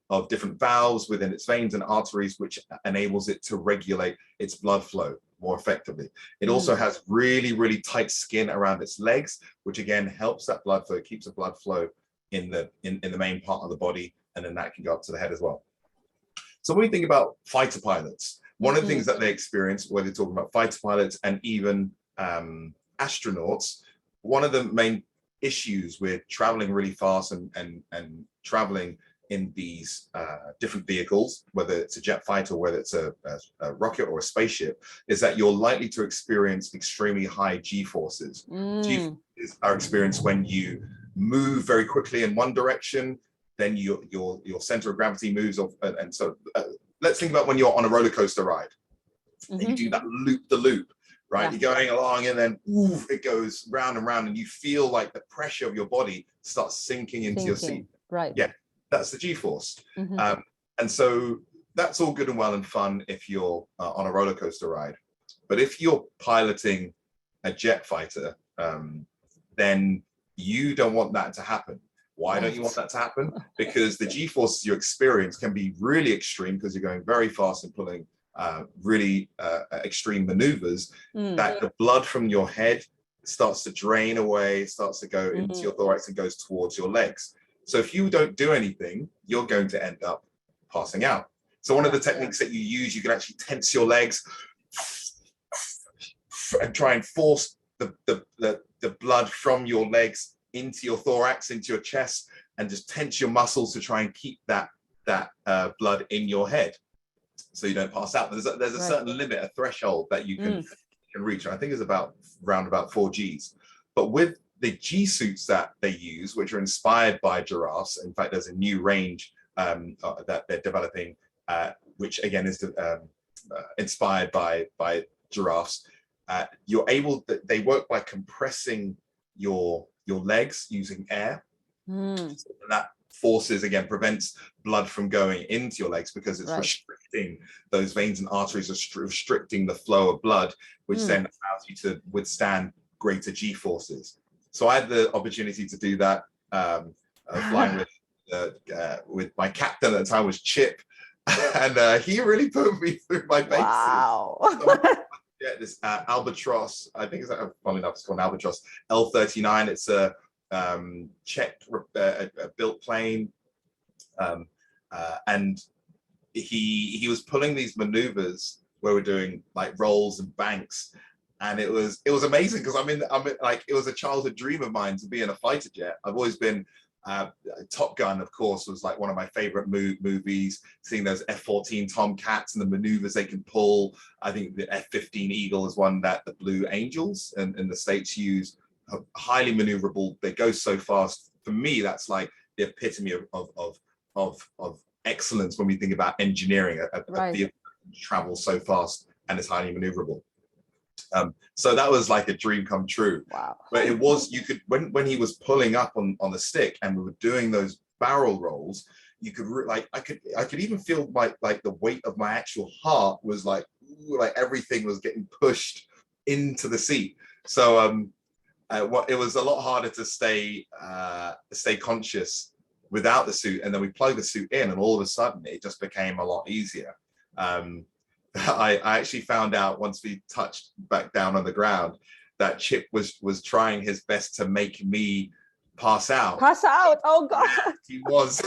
of different valves within its veins and arteries, which enables it to regulate its blood flow more effectively. It also has really, really tight skin around its legs, which again helps that blood flow, keeps the blood flow in the main part of the body, and then that can go up to the head as well. So when we think about fighter pilots, one of the things that they experience, whether they're talking about fighter pilots and even astronauts, one of the main issues with traveling really fast and traveling in these different vehicles, whether it's a jet fighter, whether it's a rocket or a spaceship, is that you're likely to experience extremely high G-forces. G-forces are experienced when you move very quickly in one direction, then your center of gravity moves off. And so let's think about when you're on a roller coaster ride. And you do that loop, right? You're going along and then oof, it goes round and round and you feel like the pressure of your body starts sinking into your seat. Right. Yeah, that's the G-force. And so that's all good and well and fun if you're on a roller coaster ride. But if you're piloting a jet fighter, then you don't want that to happen. Why don't you want that to happen? Because the G-forces you experience can be really extreme because you're going very fast and pulling really extreme maneuvers, that the blood from your head starts to drain away, starts to go into your thorax and goes towards your legs. So if you don't do anything, you're going to end up passing out. So one of the techniques that you use, you can actually tense your legs and try and force the blood from your legs into your thorax, into your chest, and just tense your muscles to try and keep that blood in your head so you don't pass out. There's a certain limit, a threshold that you can reach. I think it's around about 4 Gs. But with the G suits that they use, which are inspired by giraffes, in fact, there's a new range that they're developing, which again is inspired by giraffes. You're able, they work by compressing your legs using air. So that forces, again, prevents blood from going into your legs because it's restricting those veins and arteries, restricting the flow of blood, which then allows you to withstand greater G forces. So I had the opportunity to do that, flying with my captain at the time was Chip, and he really put me through my paces. Wow. Yeah, this Albatross, I think it's funny enough, it's called an Albatross L-39. It's a Czech built plane, and he was pulling these maneuvers where we're doing like rolls and banks, and it was amazing because I'm like, it was a childhood dream of mine to be in a fighter jet. I've always been Top Gun, of course, was like one of my favorite movies, seeing those F-14 Tomcats and the maneuvers they can pull. I think the F-15 Eagle is one that the Blue Angels in the States use. Highly maneuverable, they go so fast. For me, that's like the epitome of excellence when we think about engineering. A vehicle that travels so fast and is highly maneuverable. So that was like a dream come true. Wow. But it was, you could, when he was pulling up on the stick and we were doing those barrel rolls, you could like, I could even feel like the weight of my actual heart was like everything was getting pushed into the seat. So it was a lot harder to stay conscious without the suit, and then we plugged the suit in, and all of a sudden it just became a lot easier. I actually found out once we touched back down on the ground that Chip was trying his best to make me pass out. Pass out? Oh God! He was,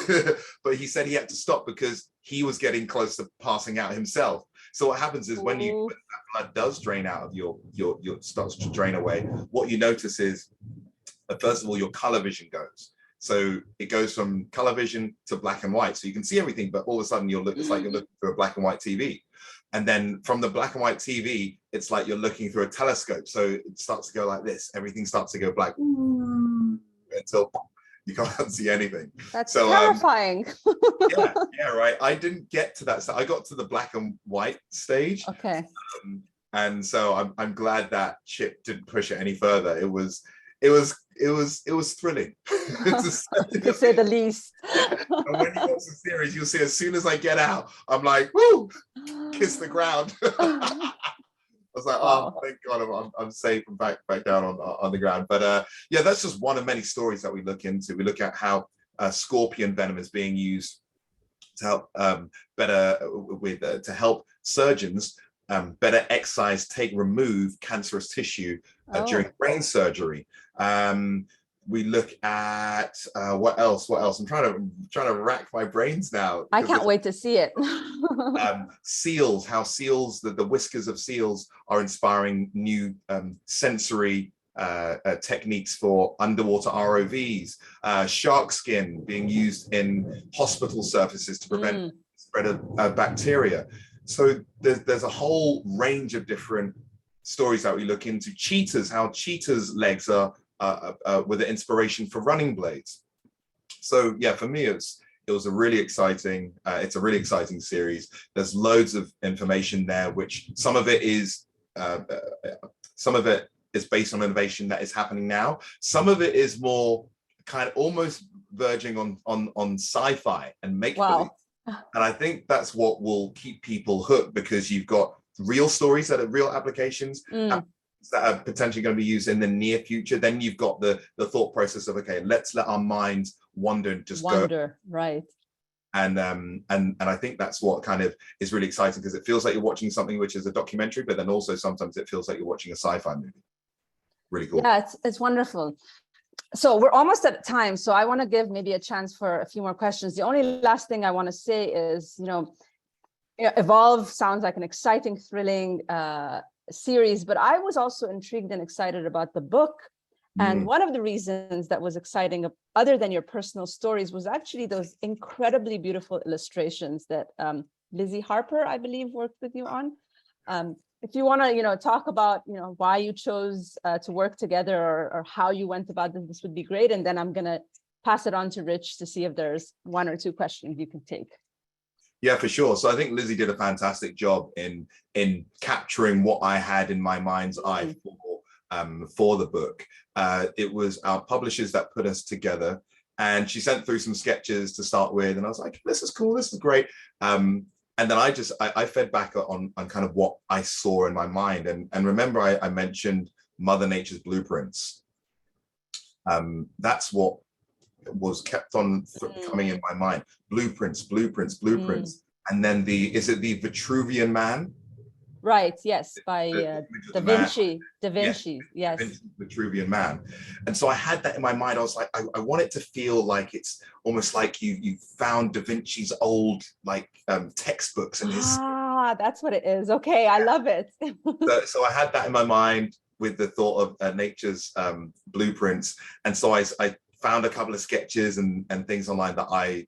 but he said he had to stop because he was getting close to passing out himself. So what happens is when that blood does drain out of your starts to drain away, what you notice is, first of all, your color vision goes. So it goes from color vision to black and white. So you can see everything, but all of a sudden it's like you're looking through a black and white TV. And then from the black and white TV, it's like you're looking through a telescope. So it starts to go like this. Everything starts to go black until you can't see anything. That's so terrifying. yeah, right. I didn't get to that. So I got to the black and white stage. Okay. And so I'm glad that Chip didn't push it any further. It was thrilling, to say the least. And when you watch the series, you'll see as soon as I get out, I'm like, woo, kiss the ground. I was like, wow. Oh, thank God, I'm safe and back down on the ground. But yeah, that's just one of many stories that we look into. We look at how scorpion venom is being used to help to help surgeons better excise, remove cancerous tissue during brain surgery. We look at what else? I'm trying to rack my brains now. I can't wait to see it. Seals, how seals, the whiskers of seals are inspiring new sensory techniques for underwater ROVs, shark skin being used in hospital surfaces to prevent spread of bacteria. So there's a whole range of different stories that we look into. Cheetahs, how cheetahs' legs are with the inspiration for running blades. So yeah, for me, it was a really exciting, it's a really exciting series. There's loads of information there, which some of it is based on innovation that is happening now. Some of it is more kind of almost verging on sci-fi and make-believe. And I think that's what will keep people hooked, because you've got real stories that are real applications that are potentially going to be used in the near future. Then you've got the thought process of, okay, let's let our minds wander and just go. Right. And I think that's what kind of is really exciting, because it feels like you're watching something which is a documentary, but then also sometimes it feels like you're watching a sci-fi movie. Really cool. Yeah, it's wonderful. So we're almost at time. So I want to give maybe a chance for a few more questions. The only last thing I want to say is, Evolve sounds like an exciting, thrilling series, but I was also intrigued and excited about the book. And one of the reasons that was exciting, other than your personal stories, was actually those incredibly beautiful illustrations that Lizzie Harper, I believe, worked with you on. If you want to, talk about, why you chose to work together, or how you went about this would be great. And then I'm going to pass it on to Rich to see if there's one or two questions you can take. Yeah, for sure. So I think Lizzie did a fantastic job in capturing what I had in my mind's eye for the book. It was our publishers that put us together, and she sent through some sketches to start with, and I was like, this is cool, this is great. And then I fed back on kind of what I saw in my mind. And remember, I mentioned Mother Nature's blueprints. That's what was kept on coming in my mind. Blueprints. And then is it the Vitruvian Man? Right, yes, by Da Vinci. Yes. Vitruvian Man. And so I had that in my mind. I was like, I want it to feel like it's almost like you found Da Vinci's old textbooks and his. That's what it is. Okay, I love it. So I had that in my mind with the thought of nature's blueprints. And so I found a couple of sketches and things online that I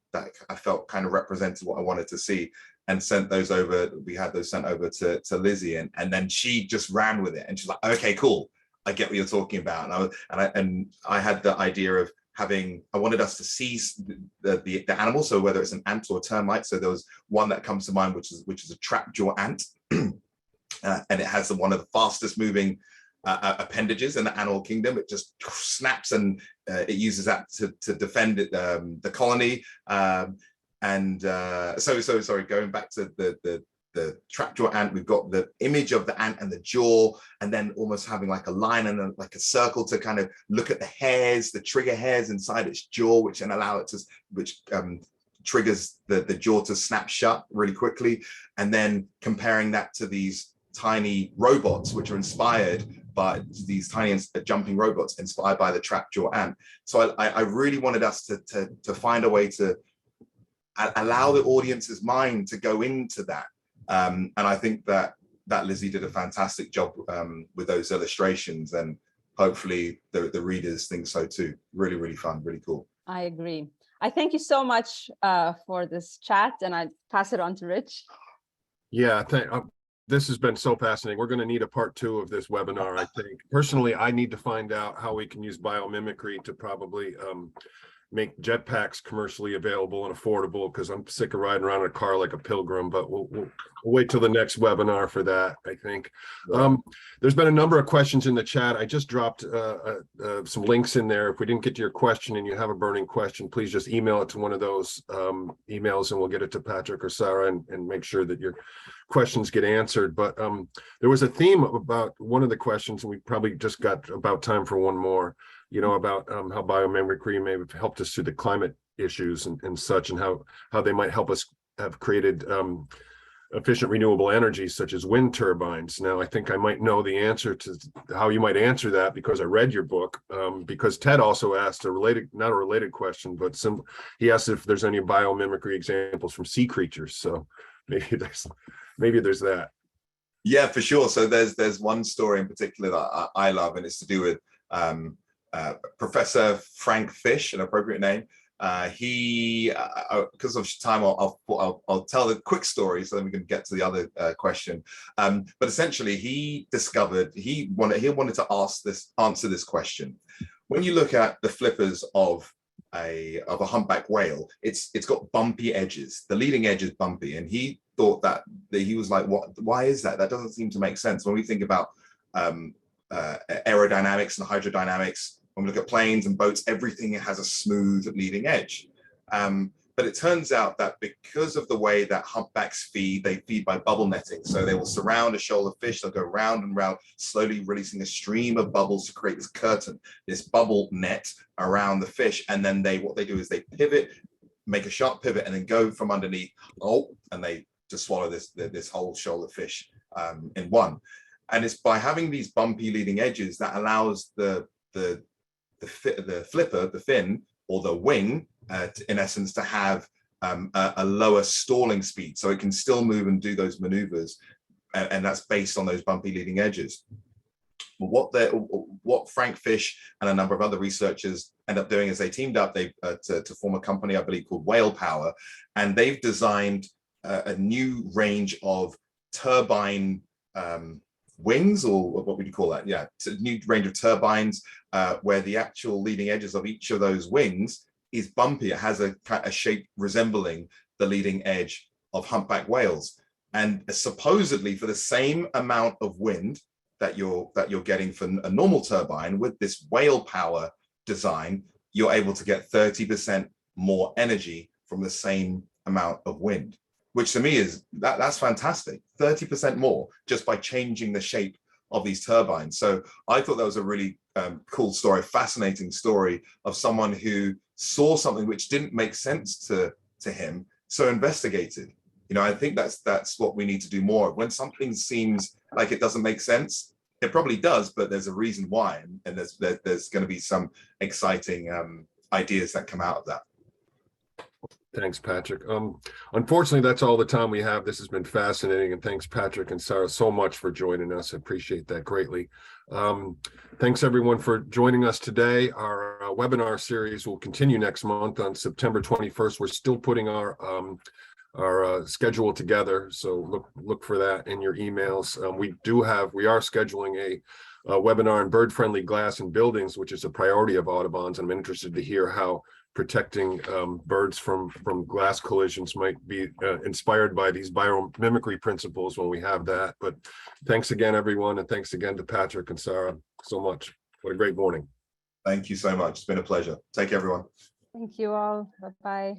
felt kind of represented what I wanted to see, and sent those over. We had those sent over to Lizzie, and then she just ran with it, and she's like, okay, cool, I get what you're talking about. And I had the idea of I wanted us to see the animal, so whether it's an ant or a termite. So there was one that comes to mind, which is a trapjaw ant, and it has one of the fastest moving appendages in the animal kingdom. It just snaps, and it uses that to defend it, the colony. So sorry, going back to the trapjaw ant, we've got the image of the ant and the jaw, and then almost having like a line and like a circle to kind of look at the hairs, the trigger hairs inside its jaw, which triggers the jaw to snap shut really quickly. And then comparing that to these tiny robots, which are inspired by these tiny jumping robots inspired by the trapjaw ant. So I really wanted us to find a way to allow the audience's mind to go into that. And I think that Lizzie did a fantastic job with those illustrations, and hopefully the readers think so too. Really, really fun, really cool. I agree. I thank you so much for this chat, and I pass it on to Rich. Yeah, this has been so fascinating. We're going to need a part 2 of this webinar, I think. Personally, I need to find out how we can use biomimicry to probably make jetpacks commercially available and affordable, because I'm sick of riding around in a car like a pilgrim. But we'll wait till the next webinar for that, I think. There's been a number of questions in the chat. I just dropped some links in there. If we didn't get to your question and you have a burning question, please just email it to one of those emails, and we'll get it to Patrick or Sarah and make sure that your questions get answered. But there was a theme about one of the questions, and we probably just got about time for one more, about how biomimicry may have helped us through the climate issues and such, and how they might help us have created efficient renewable energy such as wind turbines. Now, I think I might know the answer to how you might answer that, because I read your book, because Ted also asked not a related question, but he asked if there's any biomimicry examples from sea creatures. So maybe there's that. Yeah, for sure. So there's one story in particular that I love, and it's to do with Professor Frank Fish, an appropriate name. He, because of time, I'll tell a quick story so then we can get to the other question. But essentially, he discovered he wanted to answer this question. When you look at the flippers of a humpback whale, it's got bumpy edges. The leading edge is bumpy, and he thought that he was like, what? Why is that? That doesn't seem to make sense when we think about aerodynamics and hydrodynamics. When we look at planes and boats, everything has a smooth leading edge. But it turns out that because of the way that humpbacks feed, they feed by bubble netting. So they will surround a shoal of fish, they'll go round and round, slowly releasing a stream of bubbles to create this curtain, this bubble net around the fish. And then what they do is they pivot, make a sharp pivot, and then go from underneath, and they just swallow this whole shoal of fish in one. And it's by having these bumpy leading edges that allows the flipper, the fin, or the wing, in essence, to have a lower stalling speed, so it can still move and do those maneuvers, and that's based on those bumpy leading edges. What Frank Fish and a number of other researchers end up doing is they teamed up to form a company, I believe, called Whale Power, and they've designed a new range of turbine wings, or what would you call that? Yeah, it's a new range of turbines where the actual leading edges of each of those wings is bumpy. It has a shape resembling the leading edge of humpback whales, and supposedly for the same amount of wind that you're getting from a normal turbine, with this Whale Power design, you're able to get 30% more energy from the same amount of wind, which to me is that's fantastic. 30% more just by changing the shape of these turbines. So I thought that was a really cool story, fascinating story of someone who saw something which didn't make sense to him, so investigated. You know, I think that's what we need to do more. When something seems like it doesn't make sense, it probably does, but there's a reason why, and there's going to be some exciting ideas that come out of that. Thanks, Patrick. Unfortunately, that's all the time we have. This has been fascinating, and thanks, Patrick and Sarah, so much for joining us. I appreciate that greatly. Thanks, everyone, for joining us today. Our webinar series will continue next month on September 21st. We're still putting our schedule together, so look for that in your emails. We are scheduling a webinar on bird-friendly glass in buildings, which is a priority of Audubon's. I'm interested to hear how protecting birds from glass collisions might be inspired by these biomimicry principles when we have that. But thanks again, everyone, and thanks again to Patrick and Sarah so much. What a great morning. Thank you so much. It's been a pleasure. Take care, everyone. Thank you all. Bye-bye.